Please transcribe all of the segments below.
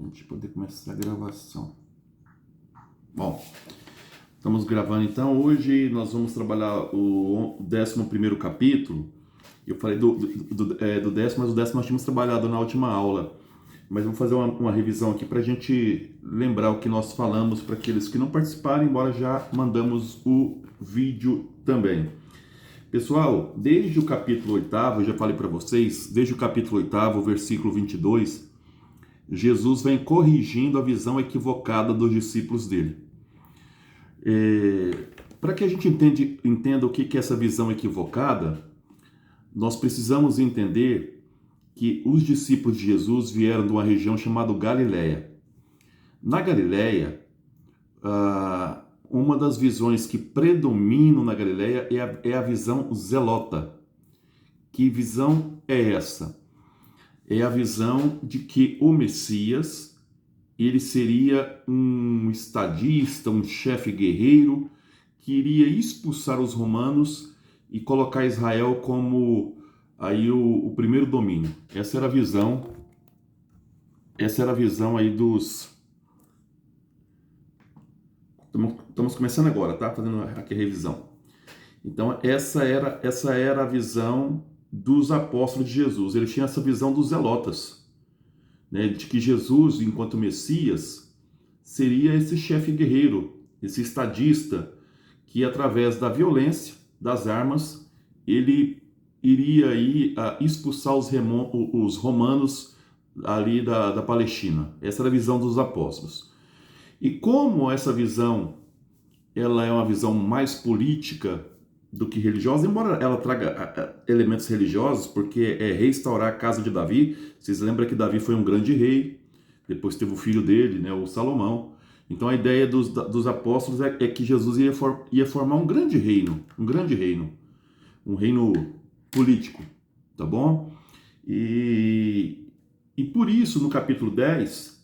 a gente poder começar a gravação. Bom, estamos gravando então. Hoje nós vamos trabalhar o 11º capítulo. Eu falei do décimo, mas o décimo nós tínhamos trabalhado na última aula. Mas vamos fazer uma revisão aqui para a gente lembrar o que nós falamos para aqueles que não participaram, embora já mandamos o vídeo também. Pessoal, desde o capítulo 8º, eu já falei para vocês, desde o capítulo 8º, versículo 22, Jesus vem corrigindo a visão equivocada dos discípulos dele. Para que a gente entenda o que é essa visão equivocada, nós precisamos entender que os discípulos de Jesus vieram de uma região chamada Galileia. Na Galileia, uma das visões que predominam na Galileia é a visão zelota. Que visão é essa? É a visão de que o Messias, ele seria um estadista, um chefe guerreiro, que iria expulsar os romanos e colocar Israel como aí o primeiro domínio. Essa era a visão aí dos... Estamos começando agora, tá? Fazendo aqui a revisão. Então, essa era a visão dos apóstolos de Jesus. Eles tinham essa visão dos zelotas, né? De que Jesus, enquanto Messias, seria esse chefe guerreiro, esse estadista, que através da violência, das armas, ele iria aí expulsar os romanos ali da Palestina. Essa era a visão dos apóstolos. E como essa visão ela é uma visão mais política do que religiosa, embora ela traga elementos religiosos, porque é restaurar a casa de Davi. Vocês lembram que Davi foi um grande rei, depois teve o filho dele, né, o Salomão. Então a ideia dos apóstolos é que Jesus ia formar um grande reino, um reino político, tá bom? E por isso, no capítulo 10,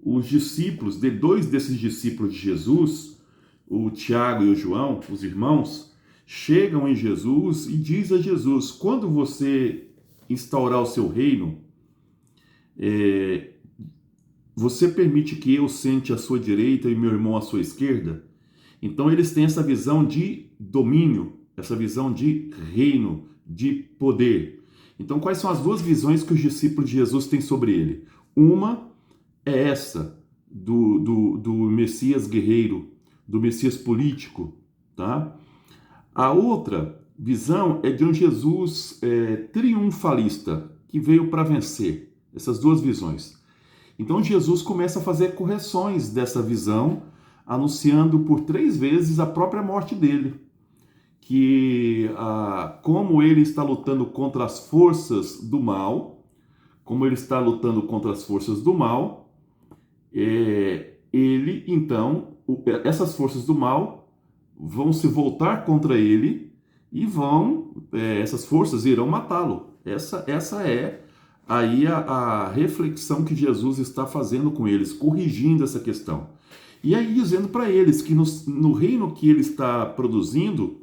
os discípulos, dois desses discípulos de Jesus, o Tiago e o João, os irmãos, chegam em Jesus e diz a Jesus: quando você instaurar o seu reino, você permite que eu sente à sua direita e meu irmão à sua esquerda? Então eles têm essa visão de domínio, essa visão de reino, de poder. Então quais são as duas visões que os discípulos de Jesus têm sobre ele? Uma é essa do Messias guerreiro, do Messias político, tá? A outra visão é de um Jesus triunfalista, que veio para vencer. Essas duas visões. Então Jesus começa a fazer correções dessa visão, anunciando por 3 vezes a própria morte dele. Que como ele está lutando contra as forças do mal, ele, então, essas forças do mal vão se voltar contra ele e essas forças irão matá-lo. Essa é aí a reflexão que Jesus está fazendo com eles, corrigindo essa questão. E aí dizendo para eles que no reino que ele está produzindo,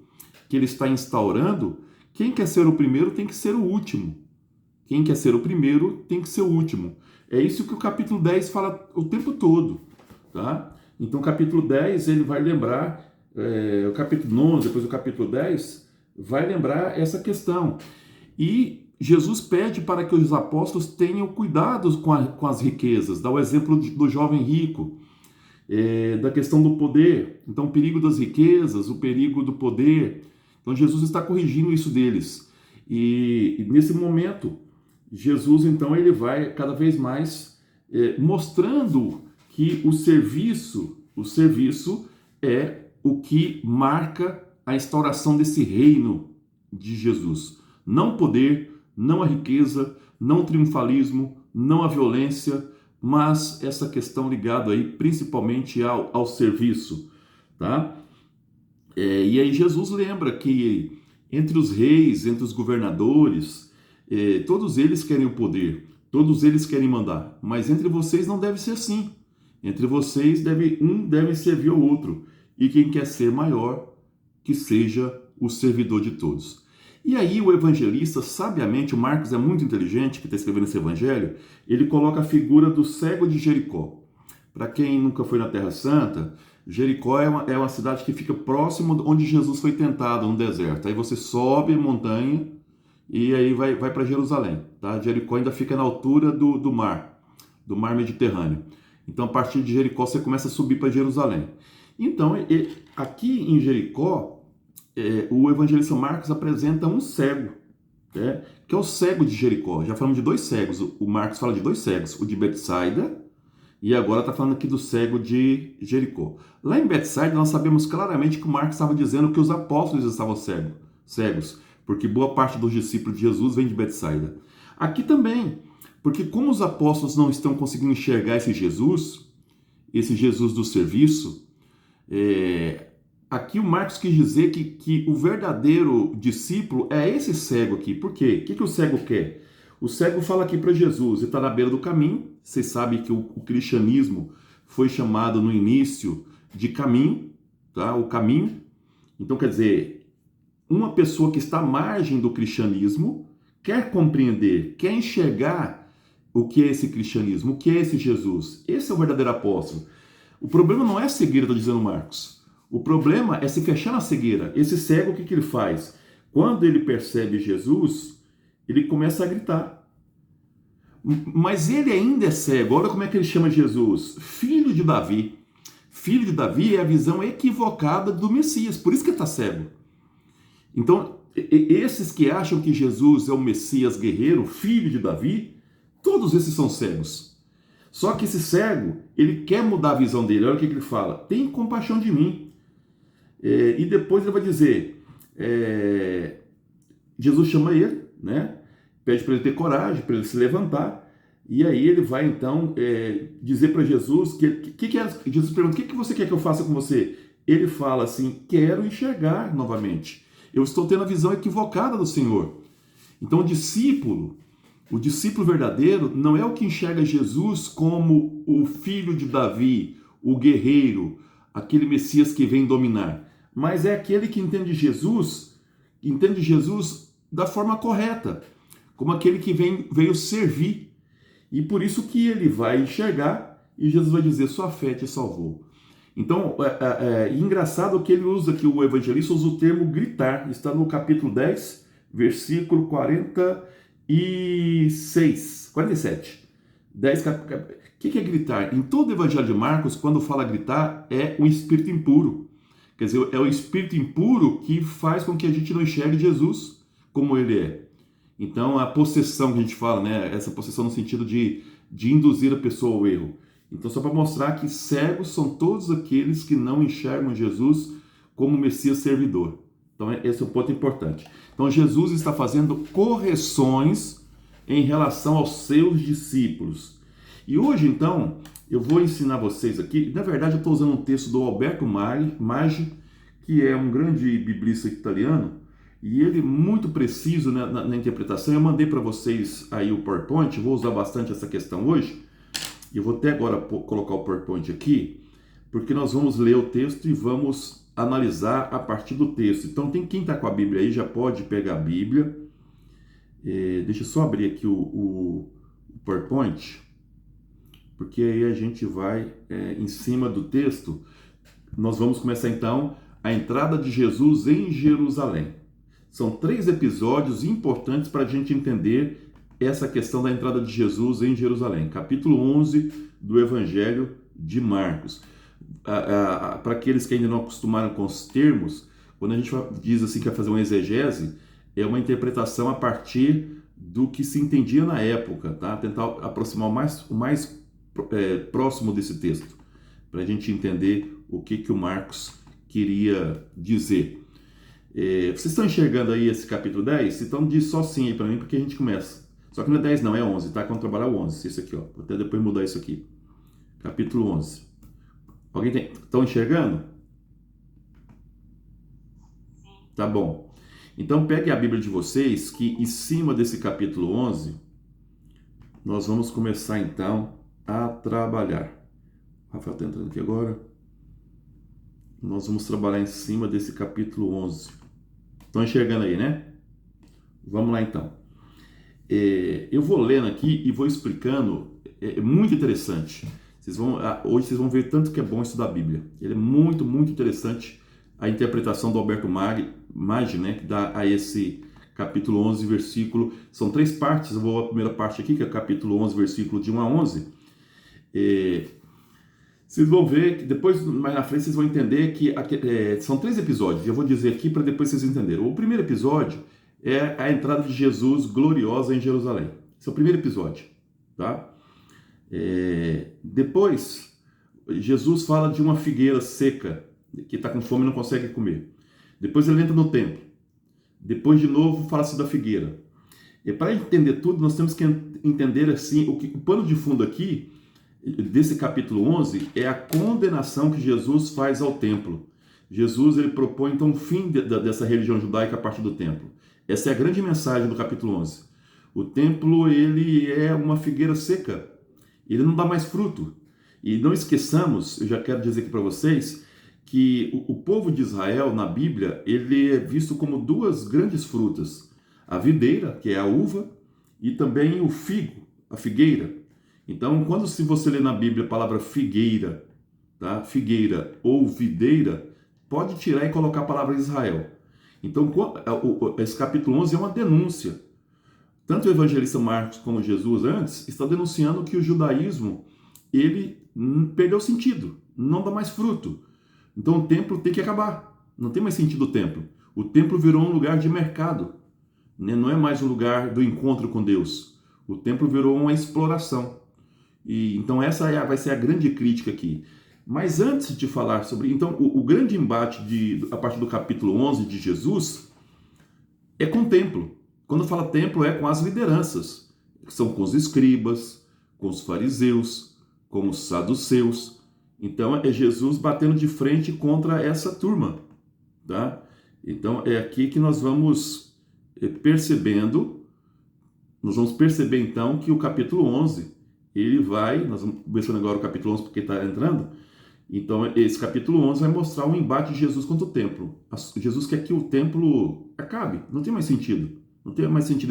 que ele está instaurando, quem quer ser o primeiro tem que ser o último. Quem quer ser o primeiro tem que ser o último. É isso que o capítulo 10 fala o tempo todo, tá? Então o capítulo 10 ele vai lembrar, o capítulo 11, depois o capítulo 10, vai lembrar essa questão. E Jesus pede para que os apóstolos tenham cuidado com as riquezas, dá o exemplo do jovem rico, da questão do poder. Então o perigo das riquezas, o perigo do poder. Então Jesus está corrigindo isso deles. E nesse momento, Jesus então ele vai cada vez mais mostrando que o serviço é o que marca a instauração desse reino de Jesus. Não poder, não a riqueza, não o triunfalismo, não a violência, mas essa questão ligada aí principalmente ao serviço, tá? E aí Jesus lembra que entre os reis, entre os governadores, todos eles querem o poder, todos eles querem mandar, mas entre vocês não deve ser assim. Entre vocês um deve servir ao outro, e quem quer ser maior, que seja o servidor de todos. E aí o evangelista, sabiamente, o Marcos é muito inteligente, que está escrevendo esse evangelho, ele coloca a figura do cego de Jericó. Para quem nunca foi na Terra Santa, Jericó é uma cidade que fica próximo onde Jesus foi tentado, no deserto. Aí você sobe a montanha e aí vai para Jerusalém. Tá? Jericó ainda fica na altura do mar Mediterrâneo. Então, a partir de Jericó, você começa a subir para Jerusalém. Então, aqui em Jericó, o evangelista Marcos apresenta um cego, que é o cego de Jericó. Já falamos de dois cegos. O Marcos fala de dois cegos, o de Betsaida, e agora está falando aqui do cego de Jericó. Lá em Betsaida, nós sabemos claramente que o Marcos estava dizendo que os apóstolos estavam cegos, porque boa parte dos discípulos de Jesus vem de Betsaida. Aqui também, porque como os apóstolos não estão conseguindo enxergar esse Jesus do serviço, aqui o Marcos quis dizer que o verdadeiro discípulo é esse cego aqui. Por quê? O que o cego quer? O cego fala aqui para Jesus, ele está na beira do caminho. Vocês sabem que o cristianismo foi chamado no início de caminho, tá? O caminho. Então, quer dizer, uma pessoa que está à margem do cristianismo quer compreender, quer enxergar o que é esse cristianismo, o que é esse Jesus. Esse é o verdadeiro apóstolo. O problema não é a cegueira, está dizendo Marcos. O problema é se fechar na cegueira. Esse cego, o que ele faz? Quando ele percebe Jesus, ele começa a gritar. Mas ele ainda é cego. Olha como é que ele chama Jesus. Filho de Davi. Filho de Davi é a visão equivocada do Messias. Por isso que ele está cego. Então, esses que acham que Jesus é o Messias guerreiro, filho de Davi, todos esses são cegos. Só que esse cego, ele quer mudar a visão dele. Olha o que ele fala. Tem compaixão de mim. E depois ele vai dizer, Jesus chama ele, né? Pede para ele ter coragem, para ele se levantar. E aí ele vai então dizer para Jesus, Jesus pergunta, o que você quer que eu faça com você? Ele fala assim, quero enxergar novamente. Eu estou tendo a visão equivocada do Senhor. Então o discípulo verdadeiro não é o que enxerga Jesus como o filho de Davi, o guerreiro, aquele Messias que vem dominar, mas é aquele que entende Jesus da forma correta, como aquele que veio servir. E por isso que ele vai enxergar e Jesus vai dizer, sua fé te salvou. Então, engraçado que ele usa, que o evangelista usa o termo gritar, está no capítulo 10, versículo 47. 10, o que é gritar? Em todo o evangelho de Marcos, quando fala gritar, é um espírito impuro. Quer dizer, é o espírito impuro que faz com que a gente não enxergue Jesus como ele é. Então, a possessão que a gente fala, né? Essa possessão no sentido de induzir a pessoa ao erro. Então, só para mostrar que cegos são todos aqueles que não enxergam Jesus como Messias servidor. Então, esse é um ponto importante. Então, Jesus está fazendo correções em relação aos seus discípulos. E hoje, então, eu vou ensinar vocês aqui, na verdade, eu estou usando um texto do Alberto Maggi, que é um grande biblista italiano, e ele muito preciso na interpretação. Eu mandei para vocês aí o PowerPoint, vou usar bastante essa questão hoje. E eu vou até agora colocar o PowerPoint aqui, porque nós vamos ler o texto e vamos analisar a partir do texto. Então, quem está com a Bíblia aí já pode pegar a Bíblia. Deixa eu só abrir aqui o PowerPoint, porque aí a gente vai em cima do texto. Nós vamos começar então a entrada de Jesus em Jerusalém. São 3 episódios importantes para a gente entender essa questão da entrada de Jesus em Jerusalém. Capítulo 11 do Evangelho de Marcos. Para aqueles que ainda não acostumaram com os termos, quando a gente diz assim que vai fazer uma exegese, é uma interpretação a partir do que se entendia na época, tá? Tentar aproximar o mais próximo desse texto, para a gente entender o que o Marcos queria dizer. Vocês estão enxergando aí esse capítulo 10? Então diz só sim aí para mim, porque a gente começa. Só que não é 10 não, é 11, tá? Quando trabalhar o 11, isso aqui, ó. Vou até depois mudar isso aqui. Capítulo 11. Alguém estão enxergando? Tá bom. Então pegue a Bíblia de vocês, que em cima desse capítulo 11, nós vamos começar então a trabalhar. O Rafael está entrando aqui agora. Nós vamos trabalhar em cima desse capítulo 11. Estão enxergando aí, né? Vamos lá então. Eu vou lendo aqui e vou explicando, é muito interessante. Hoje vocês vão ver tanto que é bom estudar a Bíblia. Ele é muito, muito interessante a interpretação do Alberto Maggi, né, que dá a esse capítulo 11, versículo... São 3 partes, eu vou à primeira parte aqui, que é o capítulo 11, versículo de 1 a 11. Vocês vão ver que depois, mais na frente, vocês vão entender que são 3 episódios. Eu vou dizer aqui para depois vocês entenderem. O primeiro episódio é a entrada de Jesus gloriosa em Jerusalém. Esse é o primeiro episódio, tá? Depois, Jesus fala de uma figueira seca, que está com fome e não consegue comer. Depois ele entra no templo. Depois, de novo, fala-se da figueira. E para entender tudo, nós temos que entender assim, o pano de fundo aqui, desse capítulo 11, é a condenação que Jesus faz ao templo. Jesus ele propõe então o fim dessa religião judaica a partir do templo. Essa é a grande mensagem do capítulo 11. O templo ele é uma figueira seca, ele não dá mais fruto. E não esqueçamos, eu já quero dizer aqui para vocês, que o povo de Israel na Bíblia ele é visto como 2 grandes frutas: a videira, que é a uva, e também o figo, a figueira. Então, se você lê na Bíblia a palavra figueira, tá? Figueira ou videira, pode tirar e colocar a palavra Israel. Então, esse capítulo 11 é uma denúncia. Tanto o evangelista Marcos como Jesus antes está denunciando que o judaísmo ele perdeu sentido, não dá mais fruto. Então o templo tem que acabar, não tem mais sentido o templo. O templo virou um lugar de mercado, né? Não é mais um lugar do encontro com Deus. O templo virou uma exploração. Então essa vai ser a grande crítica aqui. Mas antes de falar sobre... Então o grande embate a partir do capítulo 11 de Jesus é com o templo. Quando fala templo é com as lideranças, que são com os escribas, com os fariseus, com os saduceus. Então é Jesus batendo de frente contra essa turma, tá? Então é aqui que nós vamos perceber então que o capítulo 11, nós vamos começando agora o capítulo 11 porque está entrando, então esse capítulo 11 vai mostrar um embate de Jesus contra o templo. Jesus quer que o templo acabe, não tem mais sentido,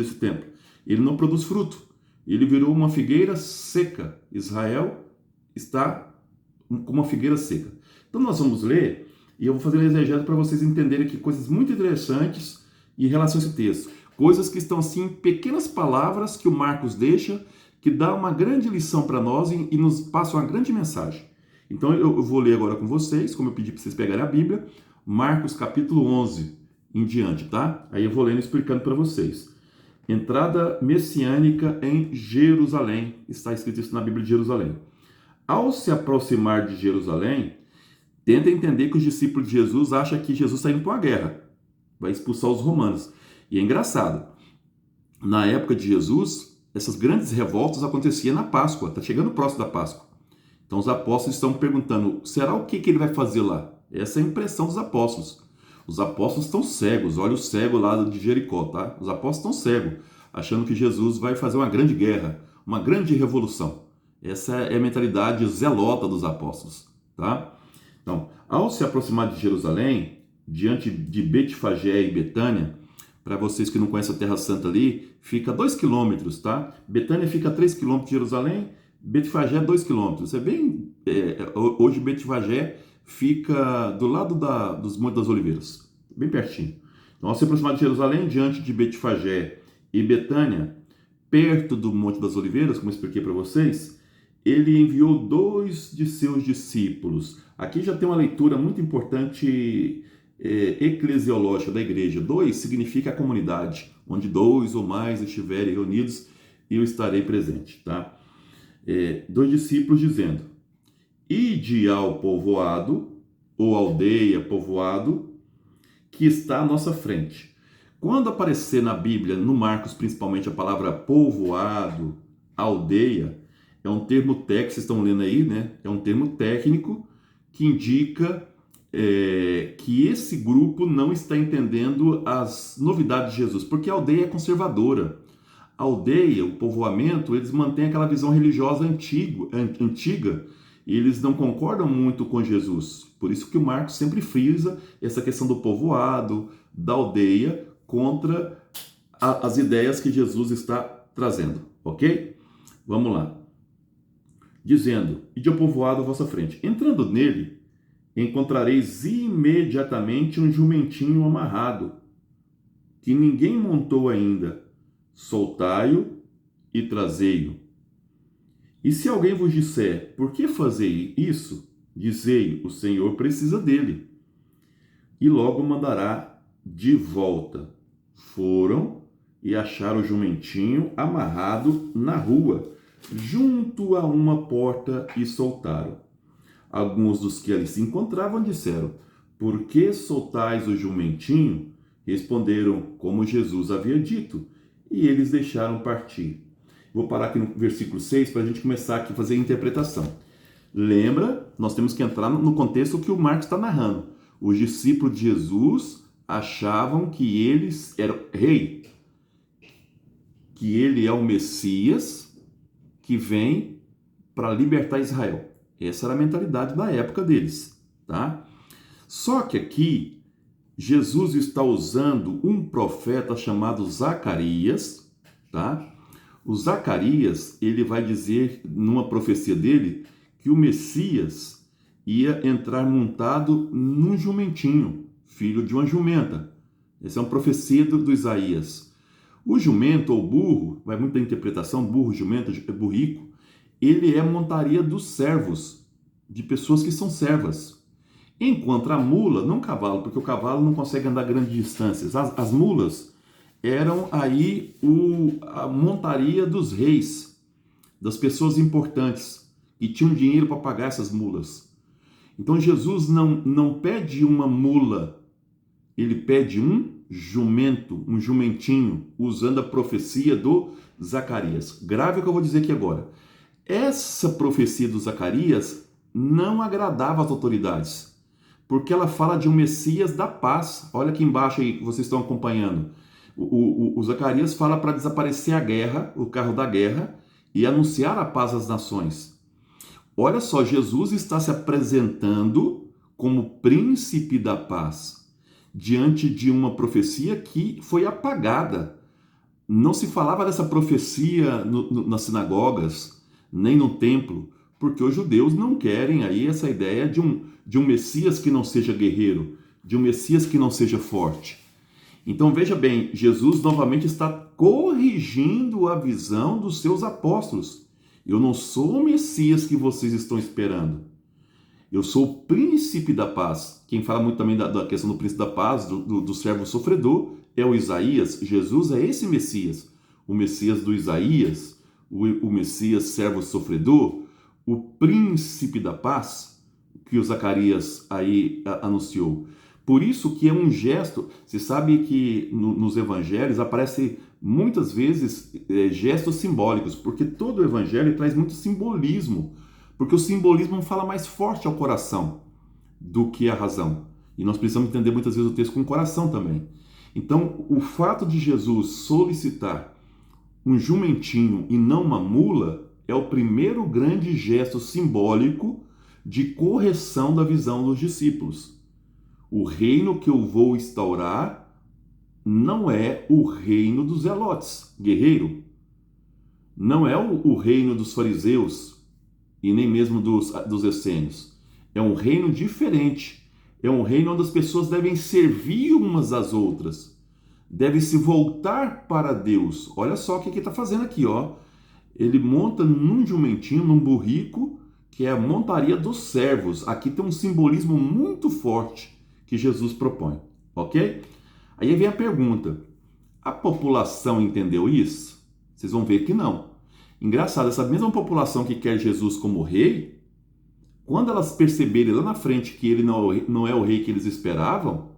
esse templo. Ele não produz fruto, ele virou uma figueira seca. Israel está com uma figueira seca. Então nós vamos ler, e eu vou fazer um exegese para vocês entenderem aqui coisas muito interessantes em relação a esse texto. Coisas que estão assim, pequenas palavras que o Marcos deixa, que dá uma grande lição para nós e nos passa uma grande mensagem. Então eu vou ler agora com vocês, como eu pedi para vocês pegarem a Bíblia, Marcos capítulo 11 em diante, tá? Aí eu vou lendo e explicando para vocês. Entrada messiânica em Jerusalém. Está escrito isso na Bíblia de Jerusalém. Ao se aproximar de Jerusalém, tenta entender que os discípulos de Jesus acham que Jesus está indo para uma guerra, vai expulsar os romanos. E é engraçado, na época de Jesus, essas grandes revoltas aconteciam na Páscoa, está chegando próximo da Páscoa. Então os apóstolos estão perguntando, será o que ele vai fazer lá? Essa é a impressão dos apóstolos. Os apóstolos estão cegos, olha o cego lá de Jericó, tá? Os apóstolos estão cegos, achando que Jesus vai fazer uma grande guerra, uma grande revolução. Essa é a mentalidade zelota dos apóstolos, tá? Então, ao se aproximar de Jerusalém, diante de Betfagé e Betânia, para vocês que não conhecem a Terra Santa ali, fica 2 quilômetros, tá? Betânia fica a 3 quilômetros de Jerusalém, Betfagé 2 quilômetros. Hoje Betfagé fica do lado dos Montes das Oliveiras, bem pertinho. Então, ao se aproximar de Jerusalém, diante de Betfagé e Betânia, perto do Monte das Oliveiras, como eu expliquei para vocês, ele enviou 2 de seus discípulos. Aqui já tem uma leitura muito importante eclesiológica da igreja. 2 significa a comunidade, onde 2 ou mais estiverem reunidos, eu estarei presente, tá? 2 discípulos dizendo: ide ao povoado, ou aldeia, povoado, que está à nossa frente. Quando aparecer na Bíblia, no Marcos principalmente, a palavra povoado, aldeia, é um termo técnico, vocês estão lendo aí, né? É um termo técnico que indica que esse grupo não está entendendo as novidades de Jesus, porque a aldeia é conservadora. A aldeia, o povoamento, eles mantêm aquela visão religiosa antiga, e eles não concordam muito com Jesus. Por isso que o Marcos sempre frisa essa questão do povoado, da aldeia, contra as ideias que Jesus está trazendo, ok? Vamos lá. Dizendo: ide ao povoado à vossa frente. Entrando nele, encontrareis imediatamente um jumentinho amarrado, que ninguém montou ainda. Soltai-o e trazei-o. E se alguém vos disser: por que fazei isso? Dizei: o Senhor precisa dele, e logo mandará de volta. Foram e acharam o jumentinho amarrado na rua, junto a uma porta, e soltaram. Alguns dos que ali se encontravam disseram: por que soltais o jumentinho? Responderam: como Jesus havia dito. E eles deixaram partir. Vou parar aqui no versículo 6 para a gente começar aqui a fazer a interpretação. Lembra, nós temos que entrar no contexto que o Marcos está narrando. Os discípulos de Jesus achavam que eles eram rei, que ele é o Messias que vem para libertar Israel. Essa era a mentalidade da época deles, tá? Só que aqui Jesus está usando um profeta chamado Zacarias, tá? O Zacarias, ele vai dizer numa profecia dele que o Messias ia entrar montado num jumentinho, filho de uma jumenta. Essa é uma profecia do Isaías. O jumento ou burro, vai muita interpretação, burro, jumento, burrico, ele é a montaria dos servos, de pessoas que são servas. Enquanto a mula, não o cavalo, porque o cavalo não consegue andar grandes distâncias. As mulas eram aí a montaria dos reis, das pessoas importantes, que tinham dinheiro para pagar essas mulas. Então Jesus não pede uma mula, ele pede um jumento, um jumentinho, usando a profecia do Zacarias. Grave o que eu vou dizer aqui agora. Essa profecia do Zacarias não agradava às autoridades, porque ela fala de um Messias da paz. Olha aqui embaixo aí, vocês estão acompanhando. O Zacarias fala para desaparecer a guerra, o carro da guerra, e anunciar a paz às nações. Olha só, Jesus está se apresentando como príncipe da paz, diante de uma profecia que foi apagada. Não se falava dessa profecia nas sinagogas, nem no templo, porque os judeus não querem aí essa ideia de um Messias que não seja guerreiro, de um Messias que não seja forte. Então veja bem, Jesus novamente está corrigindo a visão dos seus apóstolos. Eu não sou o Messias que vocês estão esperando. Eu sou o príncipe da paz. Quem fala muito também da questão do príncipe da paz, do servo sofredor, é o Isaías. Jesus é esse Messias. O Messias do Isaías, o Messias servo sofredor, o príncipe da paz, que o Zacarias aí anunciou. Por isso que é um gesto, você sabe que nos evangelhos aparece muitas vezes gestos simbólicos, porque todo o evangelho traz muito simbolismo, porque o simbolismo fala mais forte ao coração do que a razão. E nós precisamos entender muitas vezes o texto com o coração também. Então, o fato de Jesus solicitar um jumentinho e não uma mula é o primeiro grande gesto simbólico de correção da visão dos discípulos. O reino que eu vou instaurar não é o reino dos zelotes, guerreiro. Não é o reino dos fariseus e nem mesmo dos essênios. É um reino diferente. É um reino onde as pessoas devem servir umas às outras. Devem se voltar para Deus. Olha só o que ele está fazendo aqui, ó. Ele monta num jumentinho, num burrico, que é a montaria dos servos. Aqui tem um simbolismo muito forte que Jesus propõe, ok? Aí vem a pergunta: a população entendeu isso? Vocês vão ver que não. Engraçado, essa mesma população que quer Jesus como rei, quando elas perceberem lá na frente que ele não é o rei que eles esperavam,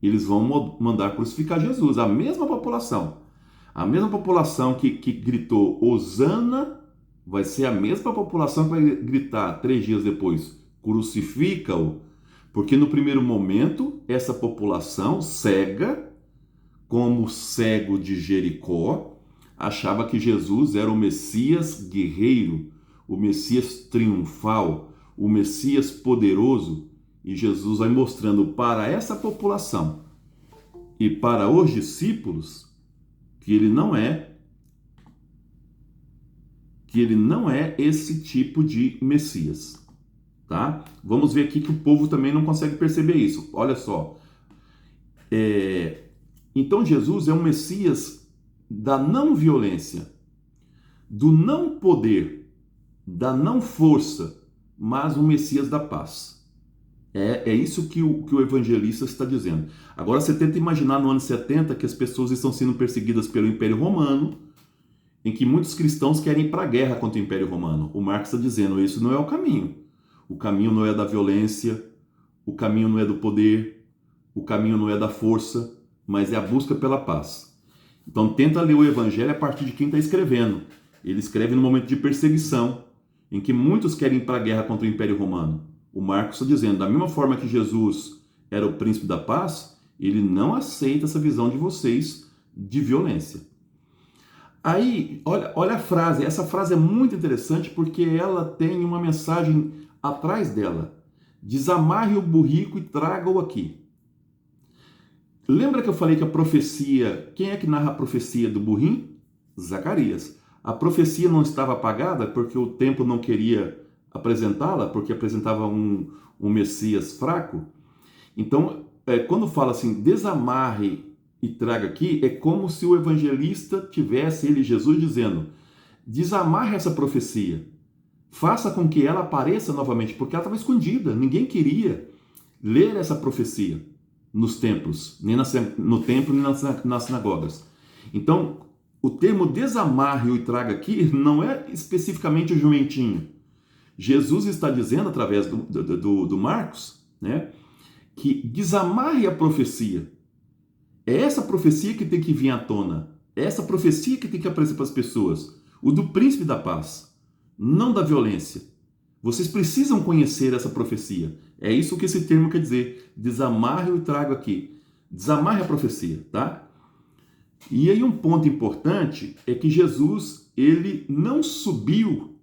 eles vão mandar crucificar Jesus. A mesma população que gritou Hosana, vai ser a mesma população que vai gritar 3 dias depois, crucifica-o. Porque no primeiro momento, essa população cega, como o cego de Jericó, achava que Jesus era o Messias guerreiro, o Messias triunfal, o Messias poderoso. E Jesus vai mostrando para essa população e para os discípulos que ele não é esse tipo de Messias, tá? Vamos ver aqui que o povo também não consegue perceber isso. Olha só. Então Jesus é um Messias da não violência, do não poder, da não força, mas um Messias da paz. É isso que o evangelista está dizendo. Agora você tenta imaginar no ano 70 que as pessoas estão sendo perseguidas pelo Império Romano, em que muitos cristãos querem ir para a guerra contra o Império Romano. O Marx está dizendo, isso não é o caminho. O caminho não é da violência, o caminho não é do poder, o caminho não é da força, mas é a busca pela paz. Então tenta ler o evangelho a partir de quem está escrevendo. Ele escreve no momento de perseguição, em que muitos querem ir para a guerra contra o Império Romano. O Marcos está dizendo, da mesma forma que Jesus era o príncipe da paz, ele não aceita essa visão de vocês de violência. Aí, olha a frase, essa frase é muito interessante porque ela tem uma mensagem atrás dela. Desamarre o burrico e traga-o aqui. Lembra que eu falei que a profecia, quem é que narra a profecia do burrinho? Zacarias. A profecia não estava apagada porque o templo não queria apresentá-la, porque apresentava um Messias fraco. Então, quando fala assim, desamarre e traga aqui, é como se o evangelista tivesse, ele, Jesus, dizendo, desamarre essa profecia, faça com que ela apareça novamente, porque ela estava escondida, ninguém queria ler essa profecia nos templos, nem no templo, nem nas sinagogas. Então, o termo desamarre e traga aqui não é especificamente o jumentinho. Jesus está dizendo, através do Marcos, né, que desamarre a profecia. É essa profecia que tem que vir à tona. É essa profecia que tem que aparecer para as pessoas. O do príncipe da paz, não da violência. Vocês precisam conhecer essa profecia. É isso que esse termo quer dizer. Desamarre e trago aqui. Desamarre a profecia, tá? E aí um ponto importante é que Jesus, ele não subiu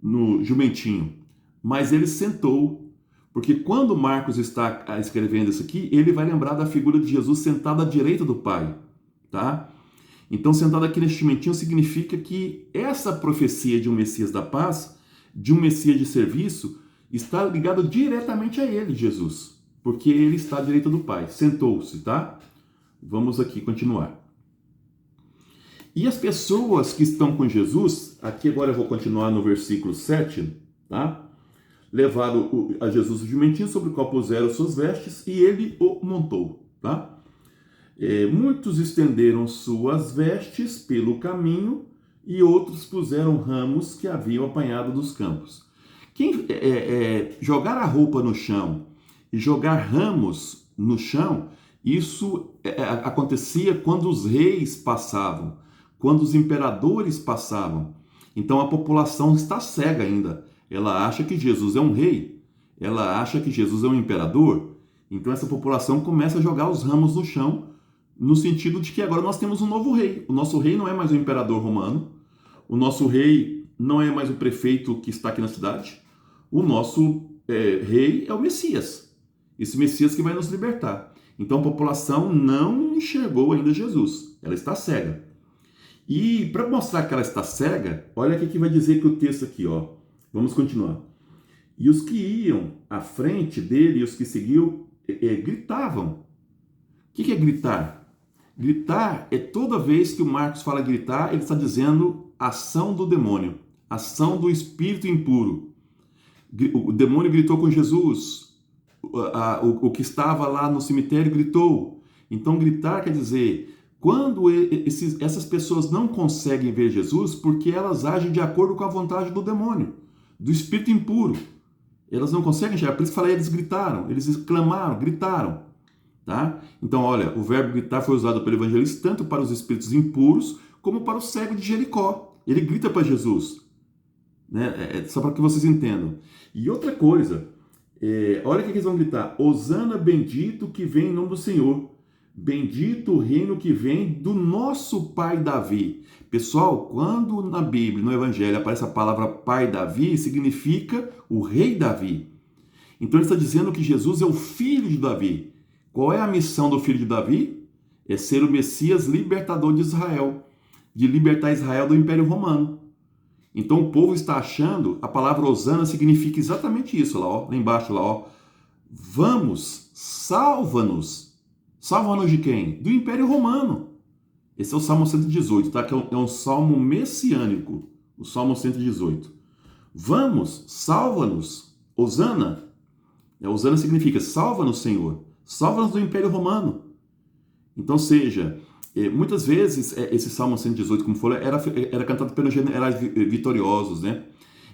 no jumentinho, mas ele sentou. Porque quando Marcos está escrevendo isso aqui, ele vai lembrar da figura de Jesus sentado à direita do Pai, tá? Então, sentado aqui neste jumentinho significa que essa profecia de um Messias da paz, de um Messias de serviço, está ligado diretamente a ele, Jesus, porque ele está à direita do Pai, sentou-se, tá? Vamos aqui continuar. E as pessoas que estão com Jesus, aqui agora eu vou continuar no versículo 7, tá? Levaram a Jesus o jumentinho sobre o qual puseram suas vestes e ele o montou, tá? Muitos estenderam suas vestes pelo caminho e outros puseram ramos que haviam apanhado dos campos. Jogar a roupa no chão e jogar ramos no chão, isso acontecia quando os reis passavam, quando os imperadores passavam. Então a população está cega ainda. Ela acha que Jesus é um rei, ela acha que Jesus é um imperador. Então essa população começa a jogar os ramos no chão, no sentido de que agora nós temos um novo rei. O nosso rei não é mais o imperador romano, o nosso rei não é mais o prefeito que está aqui na cidade, o nosso rei é o Messias, esse Messias que vai nos libertar. Então a população não enxergou ainda Jesus, ela está cega. E para mostrar que ela está cega, olha o que vai dizer que o texto aqui, ó. Vamos continuar. E os que iam à frente dele e os que seguiam gritavam. O que é gritar? Gritar é toda vez que o Marcos fala gritar, ele está dizendo ação do demônio, ação do espírito impuro. O demônio gritou com Jesus, o que estava lá no cemitério gritou. Então gritar quer dizer, quando essas pessoas não conseguem ver Jesus, porque elas agem de acordo com a vontade do demônio, do espírito impuro. Elas não conseguem enxergar, por isso que falei, eles gritaram, eles exclamaram, gritaram. Tá? Então, olha, o verbo gritar foi usado pelo evangelista tanto para os espíritos impuros, como para o cego de Jericó. Ele grita para Jesus. Né? Só para que vocês entendam. E outra coisa, olha o que eles vão gritar. Hosana bendito que vem em nome do Senhor. Bendito o reino que vem do nosso pai Davi. Pessoal, quando na Bíblia, no Evangelho, aparece a palavra pai Davi, significa o rei Davi. Então ele está dizendo que Jesus é o filho de Davi. Qual é a missão do filho de Davi? é ser o Messias libertador de Israel, de libertar Israel do Império Romano. Então o povo está achando, a palavra Hosana significa exatamente isso, lá, ó, lá embaixo, lá, ó. Vamos, salva-nos. Salva-nos de quem? Do Império Romano. Esse é o Salmo 118, tá? Que é um salmo messiânico, o Salmo 118. Vamos, salva-nos. Hosana. Hosana significa salva-nos, Senhor. Salva-nos do Império Romano. Então, seja, muitas vezes esse Salmo 118, como falou, era cantado pelos generais vitoriosos, né?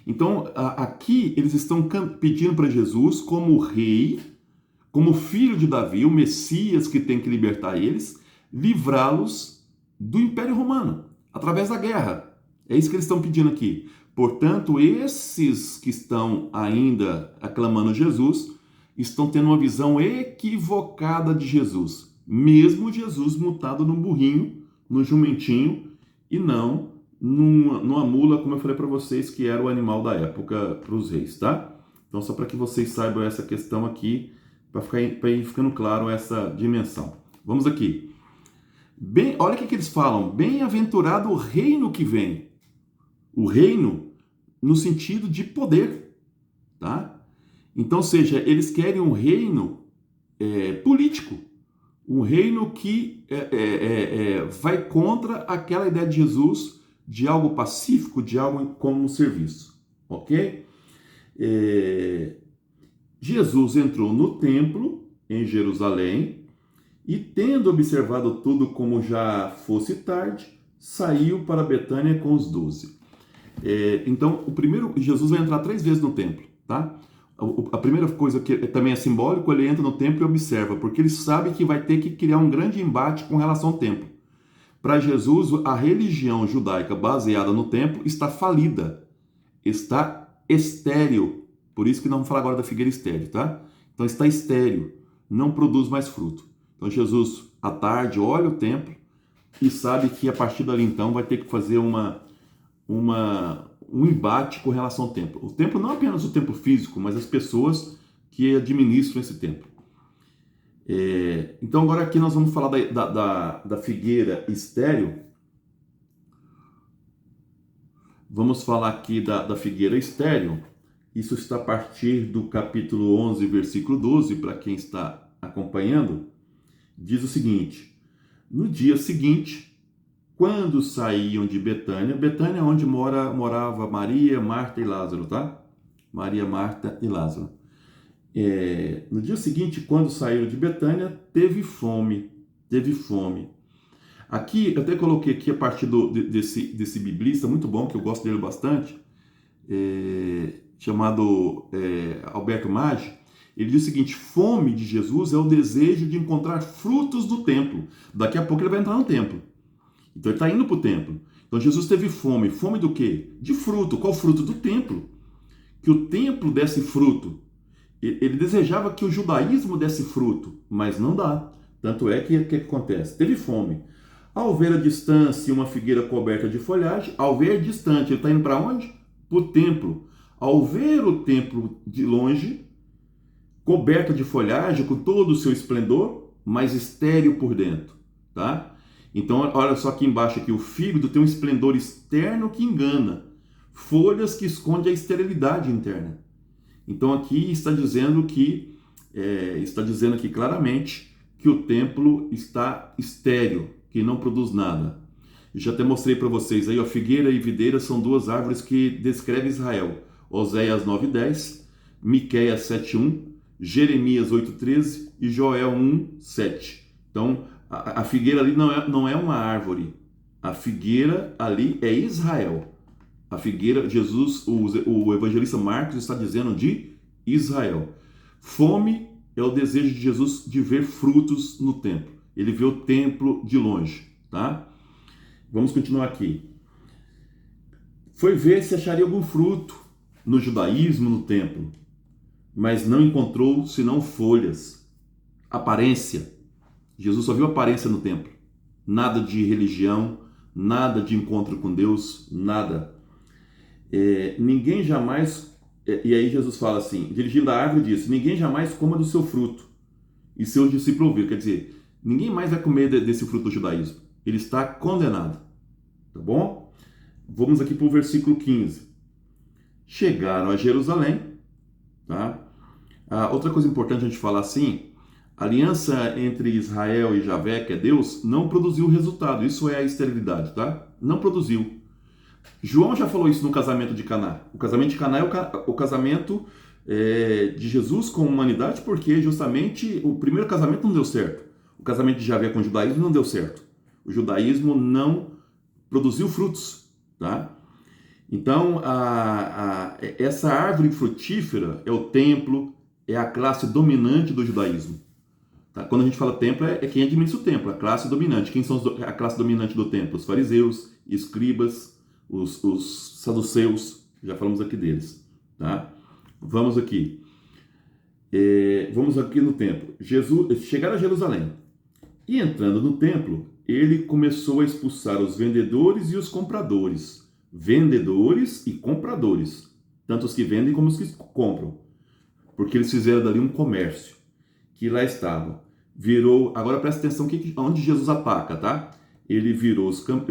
Então, aqui eles estão pedindo para Jesus como rei, como filho de Davi, o Messias que tem que libertar eles, livrá-los do Império Romano, através da guerra. É isso que eles estão pedindo aqui. Portanto, esses que estão ainda aclamando Jesus, estão tendo uma visão equivocada de Jesus. Mesmo Jesus montado num burrinho, num jumentinho, e não numa mula, como eu falei para vocês, que era o animal da época para os reis, tá? Então, só para que vocês saibam essa questão aqui, para ir ficando claro essa dimensão. Vamos aqui. Olha o que eles falam. Bem-aventurado o reino que vem. O reino no sentido de poder, tá? Então, seja, eles querem um reino político, um reino que vai contra aquela ideia de Jesus de algo pacífico, de algo como um serviço, ok? Jesus entrou no templo em Jerusalém e, tendo observado tudo como já fosse tarde, saiu para Betânia com os 12. Então, Jesus vai entrar 3 vezes no templo, tá? A primeira coisa que também é simbólico, ele entra no templo e observa, porque ele sabe que vai ter que criar um grande embate com relação ao templo. Para Jesus, a religião judaica baseada no templo está falida, está estéril. Por isso que nós vamos falar agora da figueira estéril, tá? Então está estéril, não produz mais fruto. Então Jesus, à tarde, olha o templo e sabe que a partir dali então vai ter que fazer um embate com relação ao templo. O templo não é apenas o templo físico, mas as pessoas que administram esse templo. Então agora aqui nós vamos falar da figueira estéril. Vamos falar aqui da figueira estéril. Isso está a partir do capítulo 11, versículo 12, para quem está acompanhando. Diz o seguinte: no dia seguinte, quando saíam de Betânia, Betânia é onde morava Maria, Marta e Lázaro, tá? Maria, Marta e Lázaro. No dia seguinte, quando saíram de Betânia, teve fome. Aqui, eu até coloquei aqui a partir desse biblista, muito bom, que eu gosto dele bastante, chamado Alberto Maggi. Ele diz o seguinte: fome de Jesus é o desejo de encontrar frutos do templo. Daqui a pouco ele vai entrar no templo. Então ele está indo para o templo. Então Jesus teve fome. Fome do quê? De fruto. Qual fruto? Do templo. Que o templo desse fruto. Ele desejava que o judaísmo desse fruto, mas não dá. Tanto é que o que acontece? Teve fome. Ao ver a distância uma figueira coberta de folhagem, ao ver distante, ele está indo para onde? Para o templo. Ao ver o templo de longe, coberto de folhagem, com todo o seu esplendor, mas estéril por dentro, tá? Então, olha só aqui embaixo, aqui, o fígado tem um esplendor externo que engana, folhas que escondem a esterilidade interna. Então, aqui está dizendo aqui claramente que o templo está estéril, que não produz nada. Eu já até mostrei para vocês aí, ó, figueira e videira são 2 árvores que descrevem Israel. Oséias 9:10, Miqueias 7:1, Jeremias 8:13 e Joel 1:7. Então, a figueira ali não é uma árvore. A figueira ali é Israel. A figueira, Jesus, o evangelista Marcos está dizendo de Israel. Fome é o desejo de Jesus de ver frutos no templo. Ele vê o templo de longe, tá? Vamos continuar aqui. Foi ver se acharia algum fruto no judaísmo, no templo, mas não encontrou senão folhas, aparência. Jesus só viu aparência no templo. Nada de religião, nada de encontro com Deus, nada. Ninguém jamais... E aí Jesus fala assim, dirigindo a árvore, diz: ninguém jamais coma do seu fruto. E seus discípulos ouviram. Quer dizer, Ninguém mais vai comer desse fruto do judaísmo. Ele está condenado. Tá bom? Vamos aqui para o versículo 15. Chegaram a Jerusalém, tá? Outra coisa importante a gente falar assim, a aliança entre Israel e Javé, que é Deus, não produziu resultado. Isso é a esterilidade, tá? Não produziu. João já falou isso no casamento de Caná. O casamento de Caná é o casamento de Jesus com a humanidade, porque justamente o primeiro casamento não deu certo. O casamento de Javé com o judaísmo não deu certo. O judaísmo não produziu frutos, tá? Então, essa árvore frutífera é o templo, é a classe dominante do judaísmo. Tá? Quando a gente fala templo, é quem administra o templo, a classe dominante. Quem são a classe dominante do templo? Os fariseus, escribas, os saduceus, já falamos aqui deles. Tá? Vamos aqui. Vamos aqui no templo. Chegaram a Jerusalém. E entrando no templo, ele começou a expulsar os vendedores e os compradores. Vendedores e compradores. Tanto os que vendem como os que compram. Porque eles fizeram dali um comércio. Que lá estava. Agora presta atenção onde Jesus ataca, tá? Ele virou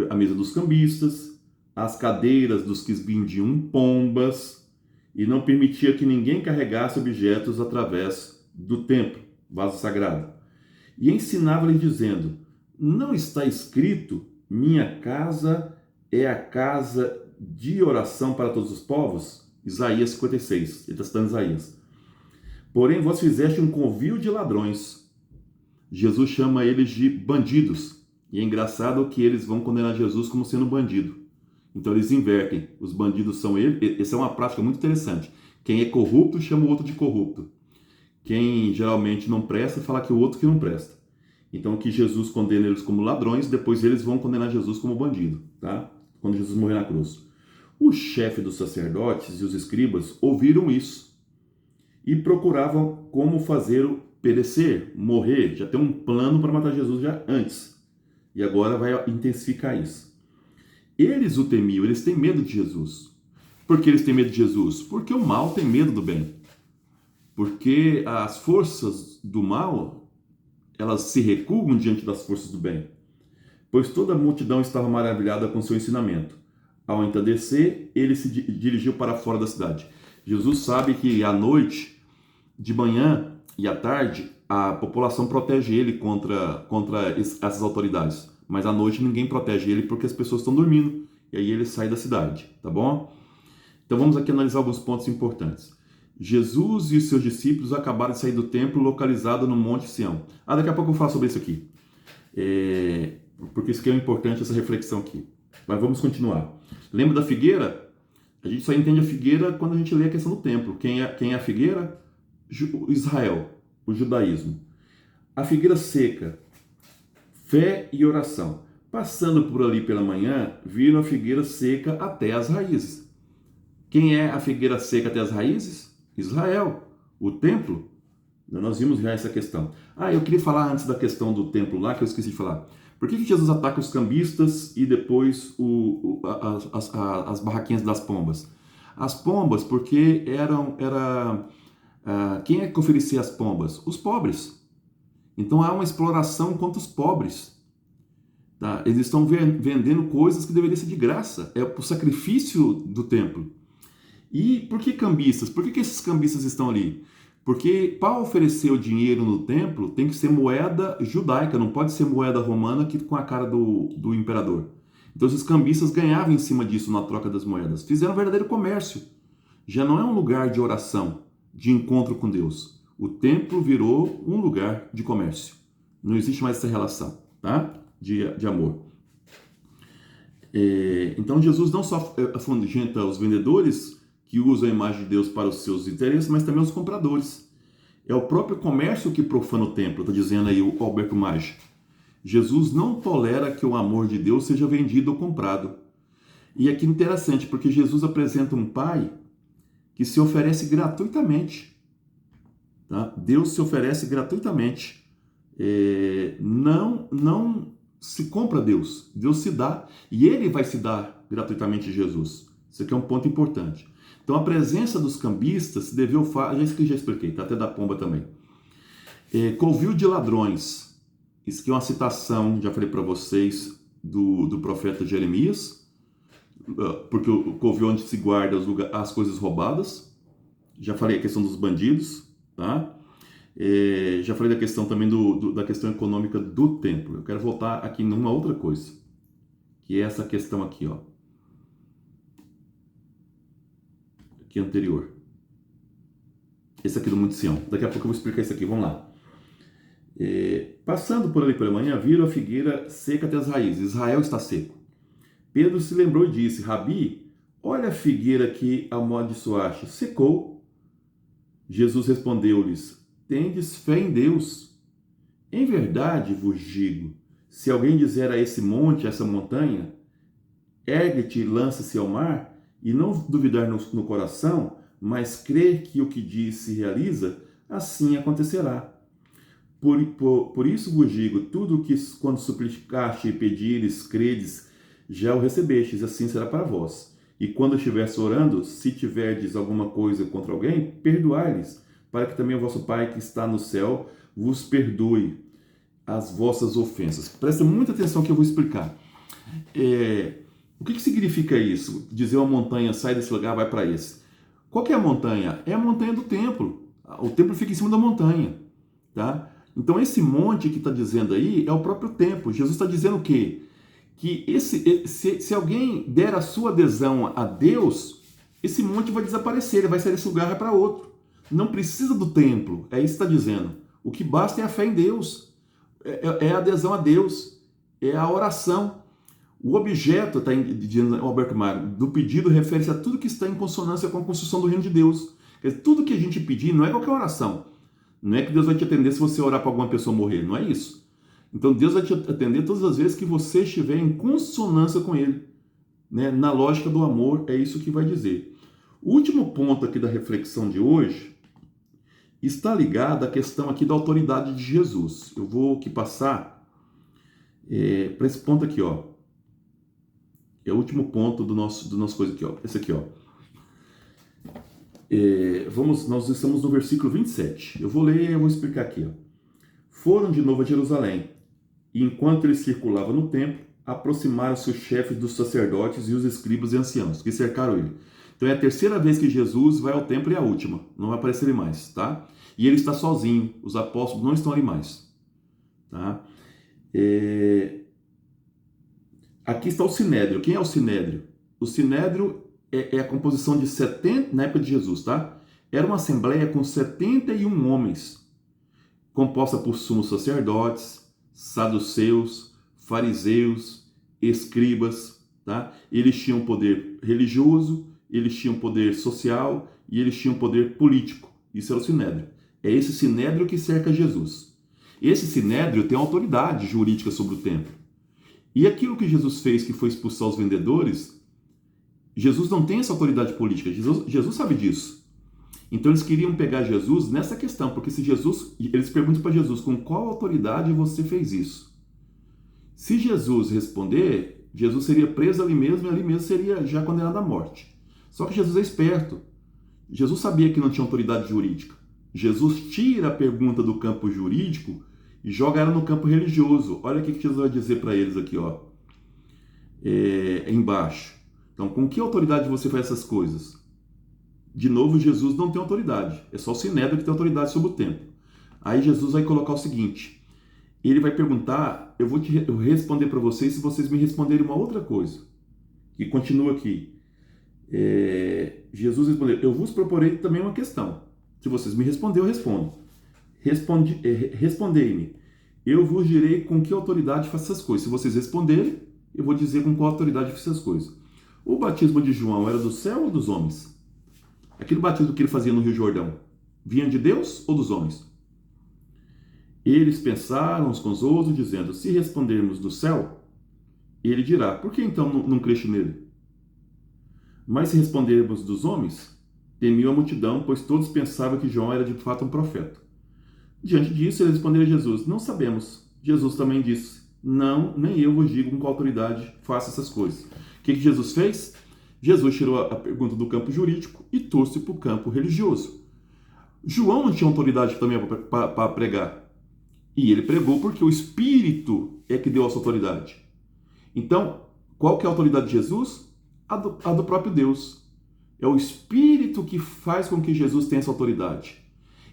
a mesa dos cambistas, as cadeiras dos que vendiam pombas, e não permitia que ninguém carregasse objetos através do templo, vaso sagrado. E ensinava-lhes dizendo: não está escrito, minha casa é a casa de oração para todos os povos? Isaías 56, ele está citando Isaías. Porém, vós fizeste um covil de ladrões. Jesus chama eles de bandidos. E é engraçado que eles vão condenar Jesus como sendo bandido. Então eles invertem. Os bandidos são eles. Essa é uma prática muito interessante. Quem é corrupto chama o outro de corrupto. Quem geralmente não presta fala que o outro que não presta. Então que Jesus condena eles como ladrões, depois eles vão condenar Jesus como bandido, tá? Quando Jesus morrer na cruz. O chefe dos sacerdotes e os escribas ouviram isso e procuravam como fazê-lo perecer, morrer, já tem um plano para matar Jesus já antes. E agora vai intensificar isso. Eles o temiam, eles têm medo de Jesus. Por que eles têm medo de Jesus? Porque o mal tem medo do bem. Porque as forças do mal, elas se recuam diante das forças do bem. Pois toda a multidão estava maravilhada com seu ensinamento. Ao entardecer, ele se dirigiu para fora da cidade. Jesus sabe que à noite, de manhã e à tarde, a população protege ele contra essas autoridades. Mas à noite ninguém protege ele porque as pessoas estão dormindo. E aí ele sai da cidade, tá bom? Então vamos aqui analisar alguns pontos importantes. Jesus e os seus discípulos acabaram de sair do templo localizado no Monte Sião. Daqui a pouco eu falo sobre isso aqui. Porque isso aqui é importante, essa reflexão aqui. Mas vamos continuar. Lembra da figueira? A gente só entende a figueira quando a gente lê a questão do templo. Quem é a figueira? Israel, o judaísmo. A figueira seca, fé e oração. Passando por ali pela manhã, viram a figueira seca até as raízes. Quem é a figueira seca até as raízes? Israel, o templo. Nós vimos já essa questão. Eu queria falar antes da questão do templo lá, que eu esqueci de falar. Por que Jesus ataca os cambistas e depois as barraquinhas das pombas? As pombas, porque quem é que oferecia as pombas? Os pobres. Então há uma exploração contra os pobres. Tá? Eles estão vendendo coisas que deveriam ser de graça. É o sacrifício do templo. E por que cambistas? Por que esses cambistas estão ali? Porque para oferecer o dinheiro no templo tem que ser moeda judaica, não pode ser moeda romana com a cara do imperador. Então esses cambistas ganhavam em cima disso na troca das moedas. Fizeram um verdadeiro comércio. Já não é um lugar de oração, de encontro com Deus. O templo virou um lugar de comércio. Não existe mais essa relação, tá? De amor. Então Jesus não só afugenta os vendedores que usam a imagem de Deus para os seus interesses, mas também os compradores. É o próprio comércio que profana o templo, está dizendo aí o Alberto Maggi. Jesus não tolera que o amor de Deus seja vendido ou comprado. E aqui é interessante, porque Jesus apresenta um pai que se oferece gratuitamente. Tá? Deus se oferece gratuitamente. Não se compra Deus. Deus se dá. E ele vai se dar gratuitamente a Jesus. Isso aqui é um ponto importante. Então a presença dos cambistas se deveu já expliquei, tá? Até da pomba também. Covil de ladrões. Isso aqui é uma citação, já falei para vocês, do profeta Jeremias, porque o covil onde se guarda as coisas roubadas. Já falei a questão dos bandidos, tá? Já falei da questão também da questão econômica do templo. Eu quero voltar aqui numa outra coisa, que é essa questão aqui, ó. Aqui anterior. Esse aqui do Monte Sião. Daqui a pouco eu vou explicar isso aqui, vamos lá. Passando por ali pela manhã, viram a figueira seca até as raízes. Israel está seco. Pedro se lembrou e disse: Rabi, olha a figueira que amaldiçoaste, secou. Jesus respondeu-lhes: tendes fé em Deus. Em verdade vos digo, se alguém dizer a esse monte, a essa montanha, ergue-te e lança-se ao mar, e não duvidar no coração, mas crer que o que diz se realiza, assim acontecerá. Por isso vos digo, tudo que quando suplicaste e pedires, credes, já o recebestes, assim será para vós. E quando estiveres orando, se tiverdes alguma coisa contra alguém, perdoai-lhes, para que também o vosso Pai que está no céu vos perdoe as vossas ofensas. Presta muita atenção que eu vou explicar. O que significa isso? Dizer uma montanha, sai desse lugar, vai para esse. Qual que é a montanha? É a montanha do templo. O templo fica em cima da montanha, tá? Então esse monte que está dizendo aí é o próprio templo. Jesus está dizendo o quê? Que se alguém der a sua adesão a Deus, esse monte vai desaparecer, ele vai sair desse lugar e vai para outro. Não precisa do templo, é isso que está dizendo. O que basta é a fé em Deus, é a adesão a Deus, é a oração. O objeto, está dizendo Alberto Magno, do pedido refere-se a tudo que está em consonância com a construção do reino de Deus. Quer dizer, tudo que a gente pedir não é qualquer oração. Não é que Deus vai te atender se você orar para alguma pessoa morrer, não é isso. Então Deus vai te atender todas as vezes que você estiver em consonância com Ele, né? Na lógica do amor, é isso que vai dizer. O último ponto aqui da reflexão de hoje está ligado à questão aqui da autoridade de Jesus. Eu vou aqui passar para esse ponto aqui, ó. É o último ponto do nosso coisa aqui, ó. Esse aqui, ó. Nós estamos no versículo 27. Eu vou ler e eu vou explicar aqui, ó. Foram de novo a Jerusalém, e enquanto ele circulava no templo, aproximaram-se os chefes dos sacerdotes e os escribas e anciãos, que cercaram ele. Então é a terceira vez que Jesus vai ao templo e a última, não vai aparecer ele mais, tá? E ele está sozinho, os apóstolos não estão ali mais, tá? Aqui está o Sinédrio. Quem é o Sinédrio? O Sinédrio é a composição de 70, na época de Jesus, tá? Era uma assembleia com 71 homens, composta por sumos sacerdotes, saduceus, fariseus, escribas, tá? Eles tinham poder religioso, eles tinham poder social e eles tinham poder político. Isso era o Sinédrio. É esse Sinédrio que cerca Jesus. Esse Sinédrio tem autoridade jurídica sobre o templo. E aquilo que Jesus fez, que foi expulsar os vendedores, Jesus não tem essa autoridade política. Jesus sabe disso. Então eles queriam pegar Jesus nessa questão, porque se Jesus, eles perguntam para Jesus, com qual autoridade você fez isso? Se Jesus responder, Jesus seria preso ali mesmo e ali mesmo seria já condenado à morte. Só que Jesus é esperto. Jesus sabia que não tinha autoridade jurídica. Jesus tira a pergunta do campo jurídico e joga ela no campo religioso. Olha o que Jesus vai dizer para eles aqui, ó. Embaixo. Então, com que autoridade você faz essas coisas? De novo, Jesus não tem autoridade. É só o Sinédrio que tem autoridade sobre o templo. Aí Jesus vai colocar o seguinte. Ele vai perguntar, eu vou responder para vocês se vocês me responderem uma outra coisa. E continua aqui. Jesus respondeu, eu vos proporei também uma questão. Se vocês me responderem, eu respondo. Respondei-me. Eu vos direi com que autoridade faço essas coisas. Se vocês responderem, eu vou dizer com qual autoridade fiz essas coisas. O batismo de João era do céu ou dos homens? Aquele batismo que ele fazia no Rio Jordão, vinha de Deus ou dos homens? Eles pensaram uns com os outros, dizendo, se respondermos do céu, ele dirá, por que então não creste nele? Mas se respondermos dos homens, temiam a multidão, pois todos pensavam que João era de fato um profeta. Diante disso, eles responderam a Jesus, não sabemos. Jesus também disse, não, nem eu vos digo com qual autoridade faço essas coisas. O que Jesus fez? Jesus tirou a pergunta do campo jurídico e trouxe para o campo religioso. João não tinha autoridade também para pregar. E ele pregou porque o Espírito é que deu essa autoridade. Então, qual que é a autoridade de Jesus? A do próprio Deus. É o Espírito que faz com que Jesus tenha essa autoridade.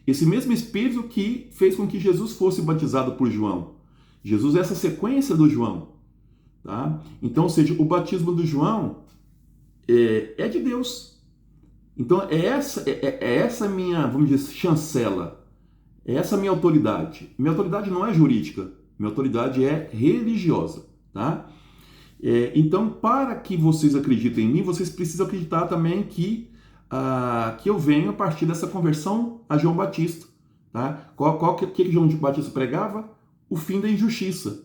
Esse mesmo Espírito que fez com que Jesus fosse batizado por João. Jesus é essa sequência do João. Tá? Então, ou seja, o batismo do João é de Deus. Então, é essa minha, vamos dizer, chancela. É essa minha autoridade. Minha autoridade não é jurídica. Minha autoridade é religiosa. Tá? Então, para que vocês acreditem em mim, vocês precisam acreditar também que eu venho a partir dessa conversão a João Batista. Tá? Que João Batista pregava? O fim da injustiça.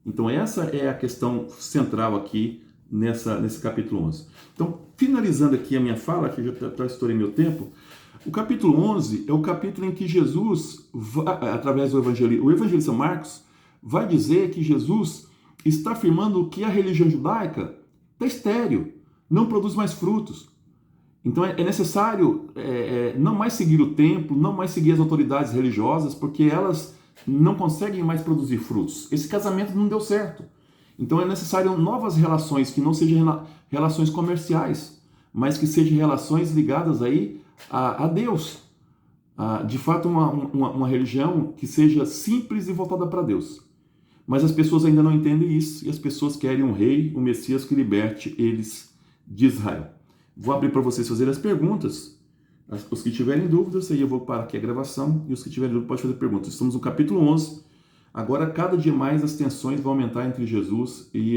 Então, essa é a questão central aqui nesse capítulo 11. Então, finalizando aqui a minha fala, que eu já estourei meu tempo, o capítulo 11 é o capítulo em que Jesus, através do evangelista Marcos, vai dizer que Jesus está afirmando que a religião judaica está estéril, não produz mais frutos. Então é necessário não mais seguir o templo, não mais seguir as autoridades religiosas, porque elas não conseguem mais produzir frutos. Esse casamento não deu certo. Então é necessário novas relações, que não sejam relações comerciais, mas que sejam relações ligadas aí a Deus. De fato, uma religião que seja simples e voltada para Deus. Mas as pessoas ainda não entendem isso, e as pessoas querem um rei, um Messias que liberte eles de Israel. Vou abrir para vocês fazerem as perguntas. Os que tiverem dúvidas, aí eu vou parar aqui a gravação, e os que tiverem dúvidas podem fazer perguntas. Estamos no capítulo 11. Agora, cada dia mais, as tensões vão aumentar entre Jesus e